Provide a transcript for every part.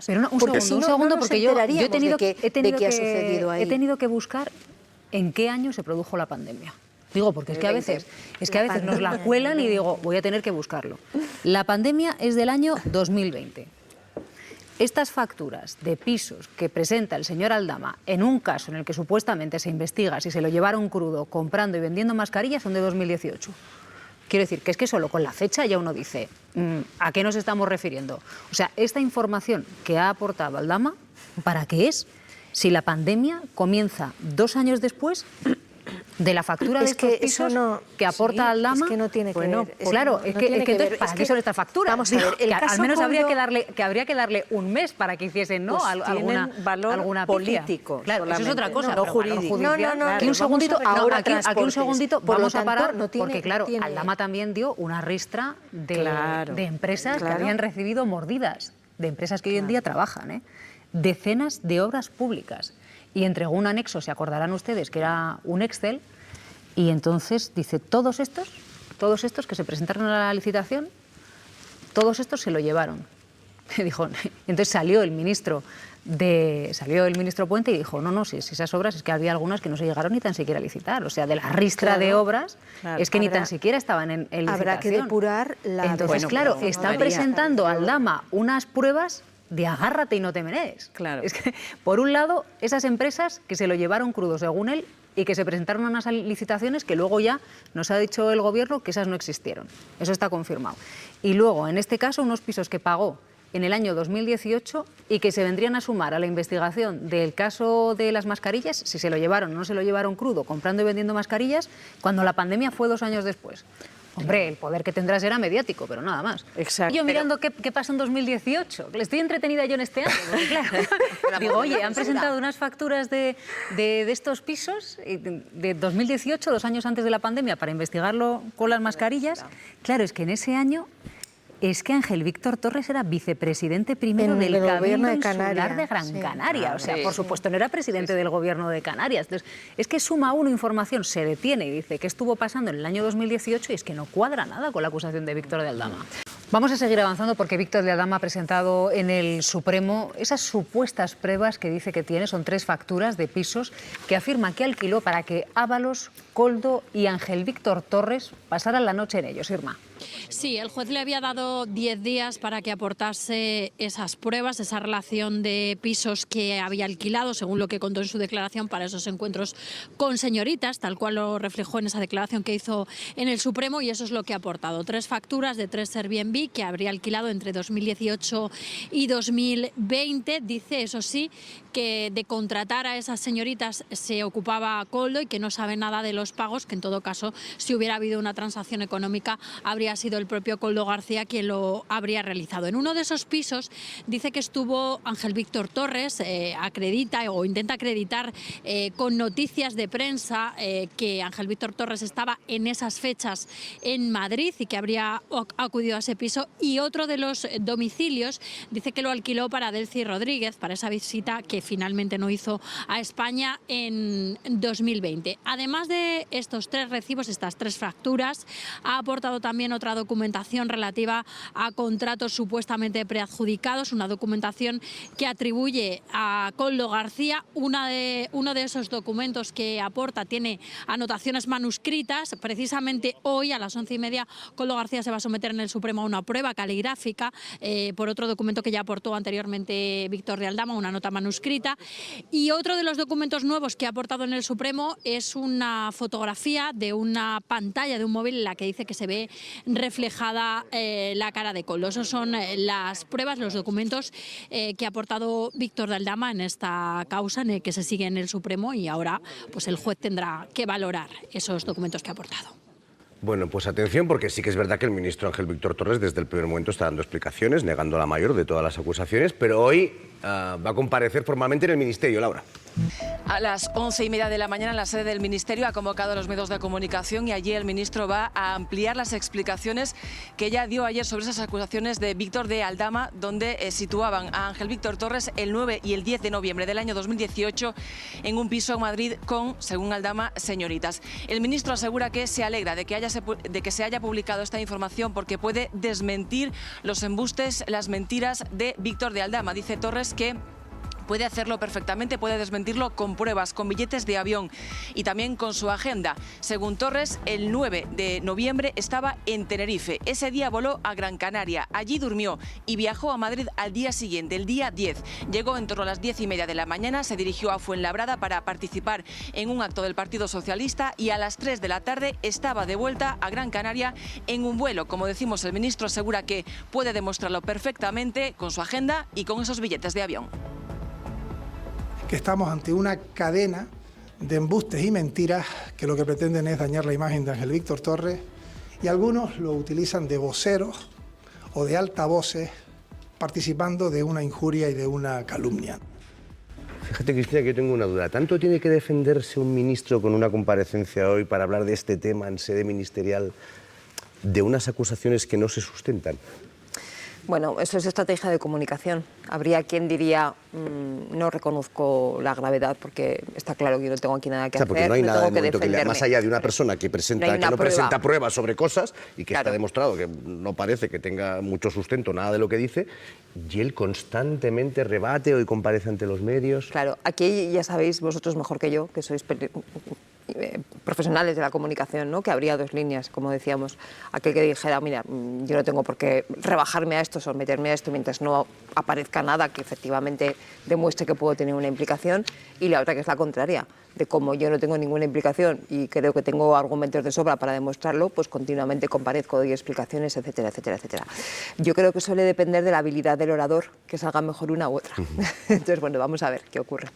Pero no, un segundo, porque yo he tenido que buscar en qué año se produjo la pandemia. Digo, porque es que a veces nos la cuelan y digo, voy a tener que buscarlo. La pandemia es del año 2020. Estas facturas de pisos que presenta el señor Aldama en un caso en el que supuestamente se investiga si se lo llevaron crudo comprando y vendiendo mascarillas son de 2018. Quiero decir que es que solo con la fecha ya uno dice ¿a qué nos estamos refiriendo? O sea, esta información que ha aportado Aldama, ¿para qué es? Si la pandemia comienza 2 años después de la factura de estos pisos que aporta Aldama. Es que no tiene que ver. Claro, entonces, ¿para qué son estas facturas? Vamos a ver, al menos habría que darle un mes para que hiciesen alguna político. Claro, eso es otra cosa. No jurídico. Aquí un segundito, vamos a parar, porque claro, Aldama también dio una ristra de empresas que habían recibido mordidas, de empresas que hoy en día trabajan, decenas de obras públicas. Y entregó un anexo, se acordarán ustedes, que era un Excel, y entonces dice, todos estos que se presentaron a la licitación, todos estos se lo llevaron. Dijo, entonces salió el ministro Puente y dijo, no, si esas obras es que había algunas que no se llegaron ni tan siquiera a licitar. O sea, de la ristra de obras es que ni tan siquiera estaban en licitación. Habrá que depurar la... Entonces, claro, está presentando Aldama unas pruebas de agárrate y no te menees. Claro. Es que, por un lado, esas empresas que se lo llevaron crudo, según él, y que se presentaron a unas licitaciones que luego ya nos ha dicho el gobierno que esas no existieron. Eso está confirmado. Y luego, en este caso, unos pisos que pagó en el año 2018 y que se vendrían a sumar a la investigación del caso de las mascarillas, si se lo llevaron o no se lo llevaron crudo, comprando y vendiendo mascarillas, cuando la pandemia fue 2 años después. Hombre, el poder que tendrás será mediático, pero nada más. Exacto. Y yo mirando qué pasó en 2018, le estoy entretenida yo en este año, porque claro, digo, oye, han presentado unas facturas de estos pisos de 2018, 2 años antes de la pandemia, para investigarlo con las mascarillas. Claro, es que en ese año es que Ángel Víctor Torres era vicepresidente primero del Cabildo Insular de Gran Canaria. O sea, por supuesto, no era presidente del Gobierno de Canarias. Entonces, es que suma uno información, se detiene y dice qué estuvo pasando en el año 2018 y es que no cuadra nada con la acusación de Víctor de Aldama. Vamos a seguir avanzando porque Víctor de Aldama ha presentado en el Supremo esas supuestas pruebas que dice que tiene. Son 3 facturas de pisos que afirma que alquiló para que Ábalos, Koldo y Ángel Víctor Torres pasaran la noche en ellos. Irma. Sí, el juez le había dado 10 días para que aportase esas pruebas, esa relación de pisos que había alquilado, según lo que contó en su declaración, para esos encuentros con señoritas, tal cual lo reflejó en esa declaración que hizo en el Supremo, y eso es lo que ha aportado. 3 facturas de 3 Airbnb que habría alquilado entre 2018 y 2020. Dice, eso sí, que de contratar a esas señoritas se ocupaba Koldo y que no sabe nada de los pagos, que en todo caso, si hubiera habido una transacción económica, habría sido el propio Koldo García quien lo habría realizado. En uno de esos pisos dice que estuvo Ángel Víctor Torres, acredita o intenta acreditar con noticias de prensa que Ángel Víctor Torres estaba en esas fechas en Madrid y que habría acudido a ese piso, y otro de los domicilios dice que lo alquiló para Delcy Rodríguez, para esa visita que finalmente no hizo a España en 2020. Además de estos 3 recibos, estas 3 facturas, ha aportado también otra documentación relativa a contratos supuestamente preadjudicados, una documentación que atribuye a Koldo García. Uno de esos documentos que aporta tiene anotaciones manuscritas. Precisamente hoy a las 11:30 Koldo García se va a someter en el Supremo a una prueba caligráfica por otro documento que ya aportó anteriormente Víctor de Aldama, una nota manuscrita. Y otro de los documentos nuevos que ha aportado en el Supremo es una fotografía de una pantalla de un móvil en la que dice que se ve reflejada la cara de Koldo. Esas son las pruebas, los documentos que ha aportado Víctor de Aldama en esta causa en el que se sigue en el Supremo, y ahora pues el juez tendrá que valorar esos documentos que ha aportado. Bueno, pues atención, porque sí que es verdad que el ministro Ángel Víctor Torres desde el primer momento está dando explicaciones, negando la mayor de todas las acusaciones, pero hoy va a comparecer formalmente en el Ministerio, Laura. A las 11:30 de la mañana, en la sede del Ministerio ha convocado a los medios de comunicación y allí el ministro va a ampliar las explicaciones que ya dio ayer sobre esas acusaciones de Víctor de Aldama, donde situaban a Ángel Víctor Torres el 9 y el 10 de noviembre del año 2018 en un piso en Madrid con, según Aldama, señoritas. El ministro asegura que se alegra de que se haya publicado esta información porque puede desmentir los embustes, las mentiras de Víctor de Aldama. Dice Torres que puede hacerlo perfectamente, puede desmentirlo con pruebas, con billetes de avión y también con su agenda. Según Torres, el 9 de noviembre estaba en Tenerife. Ese día voló a Gran Canaria, allí durmió y viajó a Madrid al día siguiente, el día 10. Llegó en torno a las 10:30 de la mañana, se dirigió a Fuenlabrada para participar en un acto del Partido Socialista y a las 3 de la tarde estaba de vuelta a Gran Canaria en un vuelo. Como decimos, el ministro asegura que puede demostrarlo perfectamente con su agenda y con esos billetes de avión. Que estamos ante una cadena de embustes y mentiras que lo que pretenden es dañar la imagen de Ángel Víctor Torres y algunos lo utilizan de voceros o de altavoces participando de una injuria y de una calumnia. Fíjate, Cristina, que yo tengo una duda. ¿Tanto tiene que defenderse un ministro con una comparecencia hoy para hablar de este tema en sede ministerial de unas acusaciones que no se sustentan? Bueno, eso es estrategia de comunicación. Habría quien diría, no reconozco la gravedad porque está claro que yo no tengo aquí nada que hacer, porque no hay nada de tengo que momento defenderme. más allá de una persona que no presenta pruebas sobre cosas y que está demostrado que no parece que tenga mucho sustento nada de lo que dice, y él constantemente rebate o comparece ante los medios. Claro, aquí ya sabéis vosotros mejor que yo, que sois profesionales de la comunicación, ¿no? Que habría dos líneas, como decíamos. Aquel que dijera, mira, yo no tengo por qué rebajarme a esto, someterme a esto, mientras no aparezca nada que efectivamente demuestre que puedo tener una implicación. Y la otra que es la contraria, de como yo no tengo ninguna implicación y creo que tengo argumentos de sobra para demostrarlo, pues continuamente comparezco, doy explicaciones, etcétera, etcétera, etcétera. Yo creo que suele depender de la habilidad del orador, que salga mejor una u otra. Entonces, bueno, vamos a ver qué ocurre.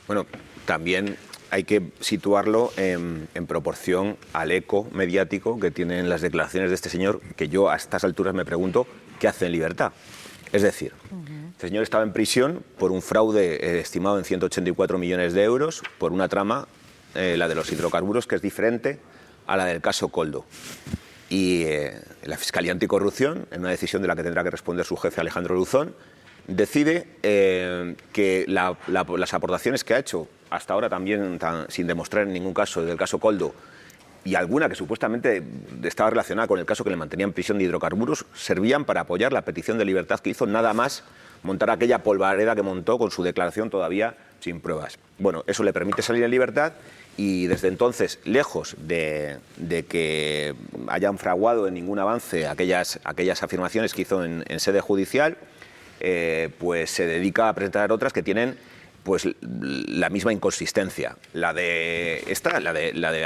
Bueno, también hay que situarlo en proporción al eco mediático que tienen las declaraciones de este señor, que yo a estas alturas me pregunto qué hace en libertad. Es decir, este señor estaba en prisión por un fraude estimado en 184 millones de euros, por una trama, la de los hidrocarburos, que es diferente a la del caso Koldo. Y la Fiscalía Anticorrupción, en una decisión de la que tendrá que responder su jefe Alejandro Luzón, decide que las aportaciones que ha hecho hasta ahora también sin demostrar en ningún caso del caso Koldo y alguna que supuestamente estaba relacionada con el caso que le mantenía en prisión de hidrocarburos, servían para apoyar la petición de libertad que hizo, nada más montar aquella polvareda que montó con su declaración todavía sin pruebas. Bueno, eso le permite salir en libertad y desde entonces, lejos de que hayan fraguado en ningún avance aquellas afirmaciones que hizo en sede judicial, pues se dedica a presentar otras que tienen pues la misma inconsistencia. La de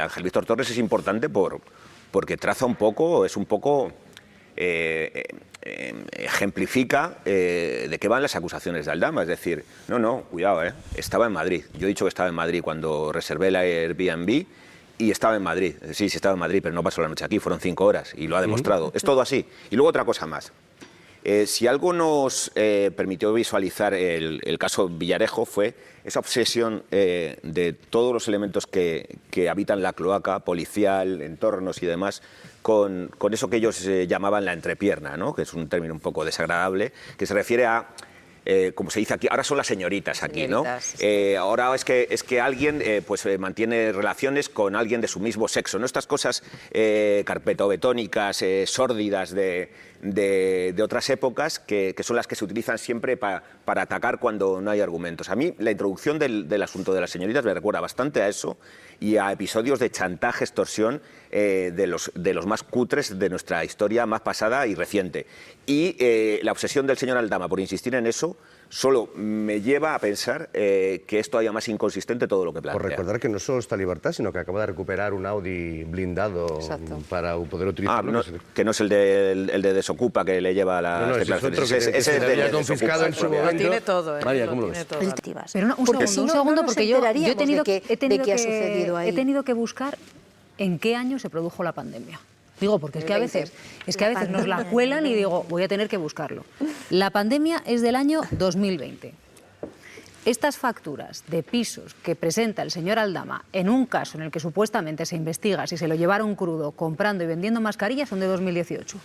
Ángel Víctor Torres es importante porque traza un poco, es un poco ejemplifica de qué van las acusaciones de Aldama. Es decir, no, cuidado, estaba en Madrid. Yo he dicho que estaba en Madrid cuando reservé la Airbnb y estaba en Madrid. Sí, estaba en Madrid, pero no pasó la noche aquí, fueron 5 horas y lo ha demostrado. Es todo así. Y luego otra cosa más. Si algo nos permitió visualizar el caso Villarejo fue esa obsesión de todos los elementos que habitan la cloaca policial, entornos y demás, con eso que ellos llamaban la entrepierna, ¿no? Que es un término un poco desagradable, que se refiere a, como se dice aquí, ahora son las señoritas aquí, ¿no? Ahora es que alguien mantiene relaciones con alguien de su mismo sexo, ¿no? Estas cosas carpetobetónicas, sórdidas de otras épocas que son las que se utilizan siempre para atacar cuando no hay argumentos. A mí la introducción del asunto de las señoritas me recuerda bastante a eso y a episodios de chantaje, extorsión de los más cutres de nuestra historia más pasada y reciente. Y la obsesión del señor Aldama por insistir en eso solo me lleva a pensar que es todavía más inconsistente todo lo que plantea. Por recordar que no solo está Libertad, sino que acaba de recuperar un Audi blindado para poder utilizarlo. Que no es el de Desocupa que le lleva las declaraciones. Ese es el confiscado en su momento. Tiene todo, María, ¿cómo lo ves? Pero un segundo, porque yo he tenido que buscar en qué año se produjo la pandemia. Digo, porque es que a veces nos la cuelan y digo, voy a tener que buscarlo. La pandemia es del año 2020. estas facturas de pisos que presenta el señor Aldama en un caso en el que supuestamente se investiga si se lo llevaron crudo comprando y vendiendo mascarillas son de 2018.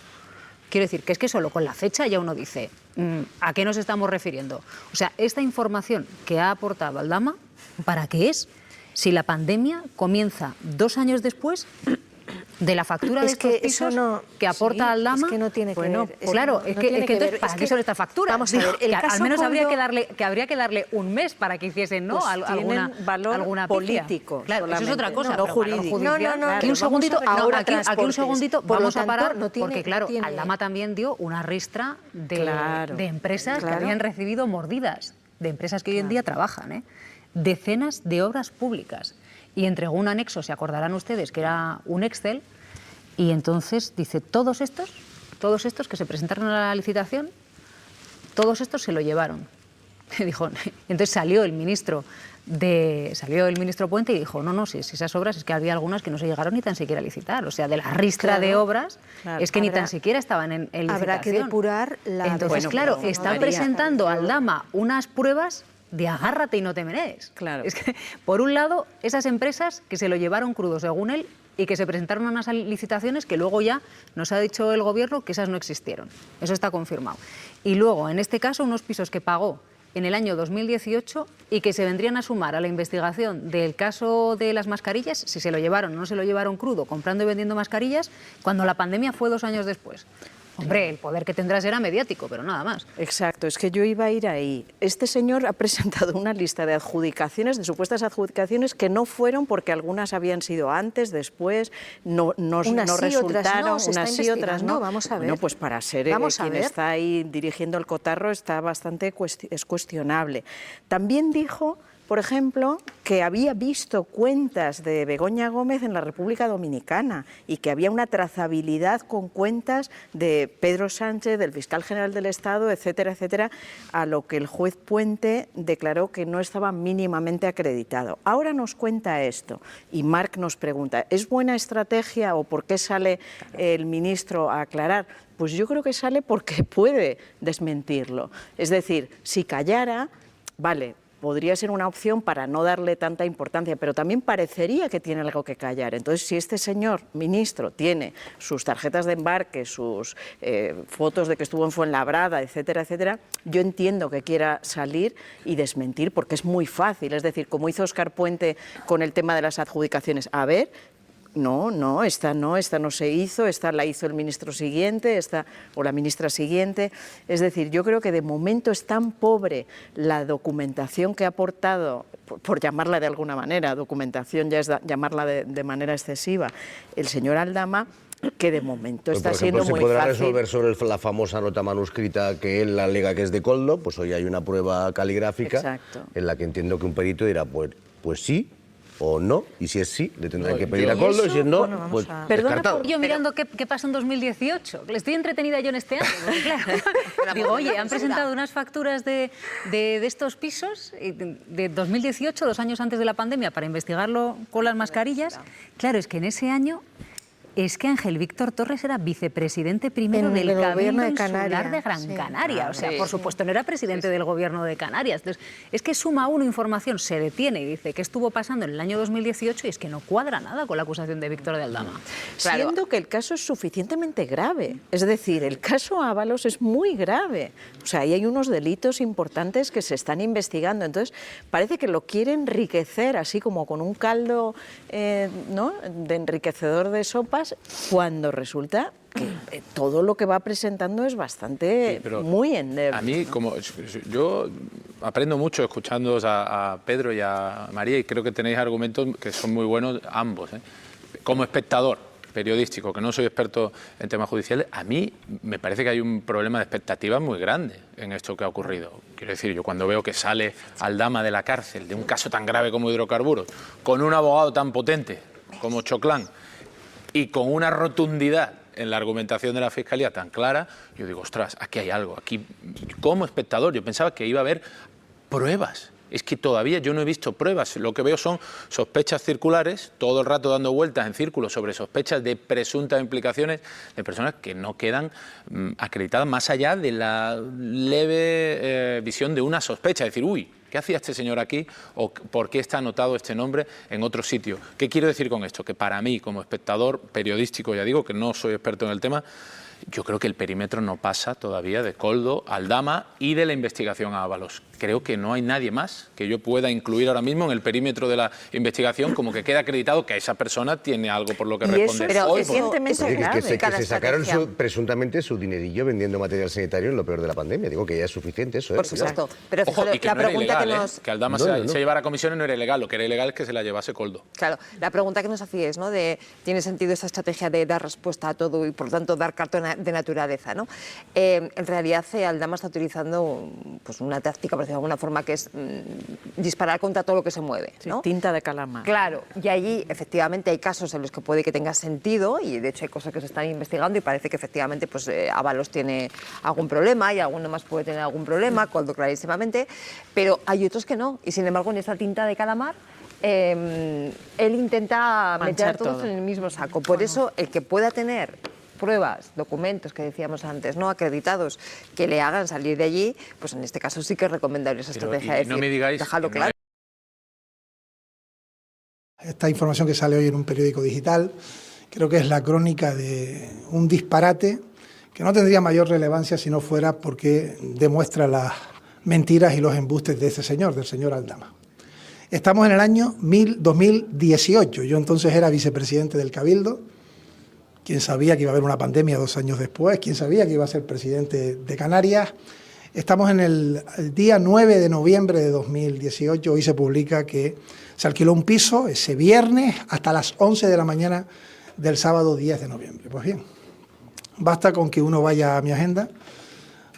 Quiero decir que es que solo con la fecha ya uno dice ¿a qué nos estamos refiriendo? O sea, esta información que ha aportado Aldama, ¿para qué es? Si la pandemia comienza 2 años después de la factura de estos pisos que aporta Aldama. Es que no tiene que ver. Claro, es que entonces, ¿para qué son estas facturas? Vamos a ver, el caso al menos Coldo, habría que darle un mes para que hiciesen, ¿no? Pues alguna valor alguna político. Claro, eso es otra cosa. No pero jurídico. No, Aquí un segundito, aquí un segundito, Por lo vamos a tanto, parar, no tiene- porque claro, tiene- Aldama también dio una ristra de empresas que claro. habían recibido mordidas, de empresas que hoy en día trabajan, ¿eh? Decenas de obras públicas. Y entregó un anexo, se acordarán ustedes, que era un Excel. Y entonces dice, todos estos que se presentaron a la licitación, todos estos se lo llevaron. Dijo, entonces salió el ministro Puente y dijo, no, si esas obras es que había algunas que no se llegaron ni tan siquiera a licitar. O sea, de la ristra de obras es que ni tan siquiera estaban en licitación. Habrá que depurar la... Entonces, claro, están presentando a Aldama unas pruebas de agárrate y no te menees. Claro. Es que, por un lado, esas empresas que se lo llevaron crudo, según él, y que se presentaron a unas licitaciones que luego ya nos ha dicho el Gobierno que esas no existieron. Eso está confirmado. Y luego, en este caso, unos pisos que pagó en el año 2018 y que se vendrían a sumar a la investigación del caso de las mascarillas, si se lo llevaron o no se lo llevaron crudo, comprando y vendiendo mascarillas, cuando la pandemia fue 2 años después. Hombre, el poder que tendrá será mediático, pero nada más. Exacto, es que yo iba a ir ahí. Este señor ha presentado una lista de adjudicaciones, de supuestas adjudicaciones, que no fueron porque algunas habían sido antes, después, no resultaron, unas sí, otras no. Vamos a ver. Bueno, pues para ser quien está ahí dirigiendo el cotarro está bastante es cuestionable. También dijo, por ejemplo, que había visto cuentas de Begoña Gómez en la República Dominicana y que había una trazabilidad con cuentas de Pedro Sánchez, del fiscal general del Estado, etcétera, etcétera, a lo que el juez Puente declaró que no estaba mínimamente acreditado. Ahora nos cuenta esto y Marc nos pregunta, ¿es buena estrategia o por qué sale el ministro a aclarar? Pues yo creo que sale porque puede desmentirlo. Es decir, si callara, vale, podría ser una opción para no darle tanta importancia, pero también parecería que tiene algo que callar. Entonces, si este señor ministro tiene sus tarjetas de embarque, sus fotos de que estuvo en Fuenlabrada, etcétera, etcétera, yo entiendo que quiera salir y desmentir, porque es muy fácil. Es decir, como hizo Óscar Puente con el tema de las adjudicaciones. A ver, esta no se hizo, esta la hizo el ministro siguiente, o la ministra siguiente. Es decir, yo creo que de momento es tan pobre la documentación que ha aportado, por llamarla de alguna manera, documentación ya es llamarla de manera excesiva, el señor Aldama, que de momento pues está siendo muy fácil. Se podrá resolver sobre la famosa nota manuscrita que él alega que es de Coldo, pues hoy hay una prueba caligráfica. Exacto. En la que entiendo que un perito dirá, pues sí, o no, y si es sí, le tendrán que pedir a Coldo, y si es no, pues descartado. Yo mirando qué pasó en 2018, estoy entretenida yo en este año, porque, claro, digo, oye, han presentado unas facturas de estos pisos de 2018, 2 años antes de la pandemia, para investigarlo con las mascarillas. Claro, es que en ese año es que Ángel Víctor Torres era vicepresidente primero del Cabildo Insular de Gran Canaria. O sea, por supuesto, no era presidente del Gobierno de Canarias. Entonces, es que suma uno información, se detiene y dice qué estuvo pasando en el año 2018 y es que no cuadra nada con la acusación de Víctor de Aldama. Siendo que el caso es suficientemente grave. Es decir, el caso Ábalos es muy grave. O sea, ahí hay unos delitos importantes que se están investigando. Entonces, parece que lo quiere enriquecer, así como con un caldo ¿no? de enriquecedor de sopas, cuando resulta que todo lo que va presentando es bastante muy endeble. A mí, como yo aprendo mucho escuchándoos a Pedro y a María, y creo que tenéis argumentos que son muy buenos ambos. Como espectador periodístico, que no soy experto en temas judiciales, a mí me parece que hay un problema de expectativas muy grande en esto que ha ocurrido. Quiero decir, yo cuando veo que sale Aldama de la cárcel de un caso tan grave como hidrocarburos, con un abogado tan potente como Choclán, y con una rotundidad en la argumentación de la Fiscalía tan clara, yo digo, ostras, aquí hay algo. Aquí, como espectador, yo pensaba que iba a haber pruebas. Es que todavía yo no he visto pruebas. Lo que veo son sospechas circulares, todo el rato dando vueltas en círculos sobre sospechas de presuntas implicaciones de personas que no quedan acreditadas más allá de la leve visión de una sospecha. Es decir, uy, ¿Qué hacía este señor aquí o por qué está anotado este nombre en otro sitio? ¿Qué quiero decir con esto? Que para mí, como espectador periodístico, ya digo que no soy experto en el tema, yo creo que el perímetro no pasa todavía de Koldo, Aldama y de la investigación a Ábalos. Creo que no hay nadie más que yo pueda incluir ahora mismo en el perímetro de la investigación como que queda acreditado que esa persona tiene algo por lo que responder. Pero Hoy, recientemente que se sacaron presuntamente su dinerillo vendiendo material sanitario en lo peor de la pandemia. Digo que ya es suficiente eso. Por supuesto. Pero ojo, y que la no era pregunta ilegal, que nos... que Aldama se llevara comisiones no era ilegal, lo que era ilegal es que se la llevase Koldo. Claro, la pregunta que nos hacíais, ¿no? ¿Tiene sentido esa estrategia de dar respuesta a todo y por lo tanto dar carta de naturaleza, ¿no? En realidad Aldama está utilizando pues, una táctica, por decirlo de alguna forma, que es disparar contra todo lo que se mueve, ¿no? Sí, tinta de calamar. Claro, y allí efectivamente hay casos en los que puede que tenga sentido y de hecho hay cosas que se están investigando y parece que efectivamente pues, Ábalos tiene algún problema y alguno más puede tener algún problema, Koldo clarísimamente, pero hay otros que no y sin embargo en esta tinta de calamar él intenta meter a todos en el mismo saco. Por eso el que pueda tener pruebas, documentos que decíamos antes, no acreditados, que le hagan salir de allí, pues en este caso sí que es recomendable esa estrategia. Y no me digáis dejarlo que claro. Esta información que sale hoy en un periódico digital creo que es la crónica de un disparate que no tendría mayor relevancia si no fuera porque demuestra las mentiras y los embustes de ese señor, del señor Aldama. Estamos en el año 2018, yo entonces era vicepresidente del Cabildo. ¿Quién sabía que iba a haber una pandemia 2 años después? ¿Quién sabía que iba a ser presidente de Canarias? Estamos en el día 9 de noviembre de 2018. Hoy se publica que se alquiló un piso ese viernes hasta las 11 de la mañana del sábado 10 de noviembre. Pues bien, basta con que uno vaya a mi agenda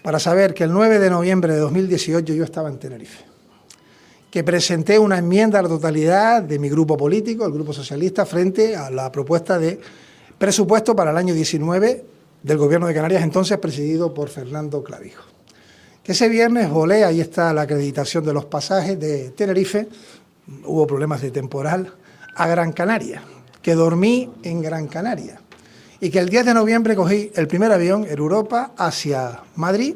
para saber que el 9 de noviembre de 2018 yo estaba en Tenerife, que presenté una enmienda a la totalidad de mi grupo político, el Grupo Socialista, frente a la propuesta de presupuesto para el año 19 del Gobierno de Canarias, entonces presidido por Fernando Clavijo. Que ese viernes volé, ahí está la acreditación de los pasajes de Tenerife, hubo problemas de temporal, a Gran Canaria, que dormí en Gran Canaria y que el 10 de noviembre cogí el primer avión en Europa hacia Madrid,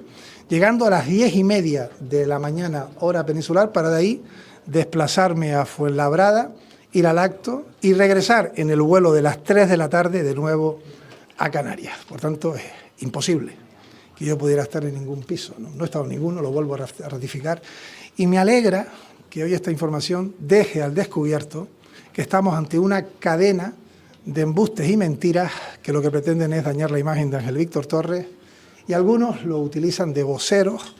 llegando a las 10:30 de la mañana, hora peninsular, para de ahí desplazarme a Fuenlabrada, ir al acto y regresar en el vuelo de las 3 de la tarde de nuevo a Canarias. Por tanto, es imposible que yo pudiera estar en ningún piso, ¿no? No he estado en ninguno, lo vuelvo a ratificar. Y me alegra que hoy esta información deje al descubierto que estamos ante una cadena de embustes y mentiras que lo que pretenden es dañar la imagen de Ángel Víctor Torres y algunos lo utilizan de voceros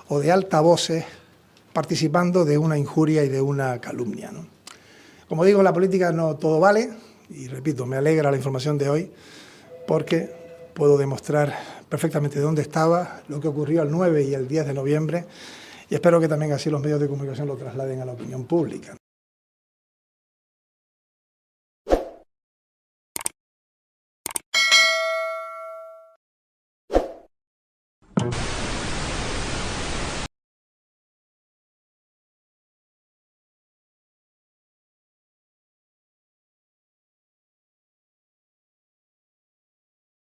o de altavoces participando de una injuria y de una calumnia, ¿no? Como digo, en la política no todo vale, y repito, me alegra la información de hoy, porque puedo demostrar perfectamente dónde estaba, lo que ocurrió el 9 y el 10 de noviembre, y espero que también así los medios de comunicación lo trasladen a la opinión pública.